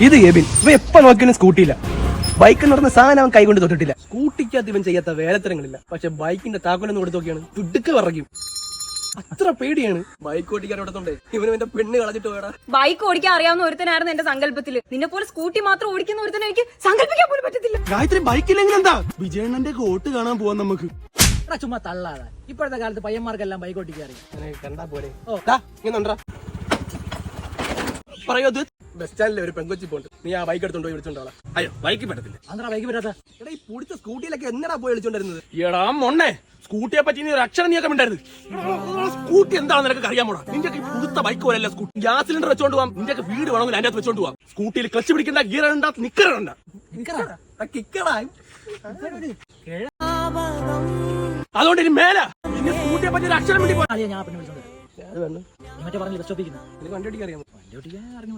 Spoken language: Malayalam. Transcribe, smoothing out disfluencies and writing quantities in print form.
ഇത് എബിൻ ഇവ എപ്പോ നോക്കിയാലും സ്കൂട്ടിയില്ല. ബൈക്ക് നടന്ന സാധനം അവൻ കൈകൊണ്ട് തൊട്ടിട്ടില്ല. സ്കൂട്ടിക്കകത്ത് ഇവൻ ചെയ്യാത്ത വേലത്തരങ്ങളില്ല. പക്ഷെ ബൈക്കിന്റെ താക്കോലൊന്നും കൊടുത്ത് നോക്കിയാണ് തുടുക്ക് പറയും. അത്ര പേടിയാണ് ബൈക്ക് ഓടിക്കാനോടത്തോണ്ടേ ഇവനും എന്റെ പെണ്ണ് കളഞ്ഞിട്ട് പോയടാ. ബൈക്ക് ഓടിക്കാൻ അറിയാവുന്ന ഒരുത്തനായിരുന്നു എന്റെ സങ്കല്പത്തില്. നിന്നെ പോലെ സ്കൂട്ടി മാത്രം ഓടിക്കുന്ന ഒരുത്തനെ എനിക്ക് സങ്കല്പിക്കാൻ പോലും പറ്റത്തില്ല. ഗായത്രി ബൈക്കില്ലെങ്കിൽ എന്താ വിജയണ്ണന്റെ കോട്ട് കാണാൻ പോവാൻ നമുക്ക്. ചുമ്മാ തള്ളാതെ. ഇപ്പോഴത്തെ കാലത്ത് പയ്യന്മാർക്കെല്ലാം ബൈക്ക് ഓടിക്കാറി. കണ്ടാ പോലെ ഇങ്ങനെണ്ടാ പറയോ. ബസ് സ്റ്റാൻഡിലെ ഒരു പെങ്കൊച്ചി പോണ്ട്. നീ ആ ബൈക്ക് എടുത്തോണ്ട് പോയി വിളിച്ചോണ്ടാളാ. അയ്യോ ബൈക്ക് പറ്റത്തില്ല. അന്തരാ ബൈക്ക് പറ്റാത്ത. എടാ ഈ പുടിച്ച സ്കൂട്ടിയിലൊക്കെ എന്നടാ പോയി വിളിച്ചോണ്ടിരുന്നത്? എടാ മൊണ്ണേ സ്കൂട്ടിയെ പറ്റി നീ ഒരു അക്ഷരം നീയൊക്കെ ഉണ്ടായിരുന്നു. സ്കൂട്ടി എന്താണെന്ന് നിനക്ക് അറിയാമോടാ? നിന്റെ പുതുത്ത ബൈക്ക് പോലല്ല സ്കൂട്ടി. ഗ്യാസ് സിലിണ്ടർ വെച്ചോണ്ട് പോവാം. നിന്റെ വീട് വേണമെങ്കിൽ അതിന്റെ അകത്ത് വെച്ചോണ്ട് പോവാം. സ്കൂട്ടിയിൽ ക്ലച്ച് പിടിക്കേണ്ട, ഗിയർ ഇടണ്ട, നിക്കർ ഇടണ്ട. അതുകൊണ്ട് ഇനി മേല നിന്റെ സ്കൂട്ടിയെ പറ്റി ഒരു അക്ഷരം വേണ്ടി ഞാൻ പിന്നെ വിളിച്ചോണ്ട്. അത് വേണ്ട. നീ മറ്റേ പറഞ്ഞില്ല ബസ് സ്റ്റോപ്പിൽ വണ്ടി ഓടിക്കാൻ അറിയാമോ? വണ്ടി ഓടിക്കാൻ അറിഞ്ഞു.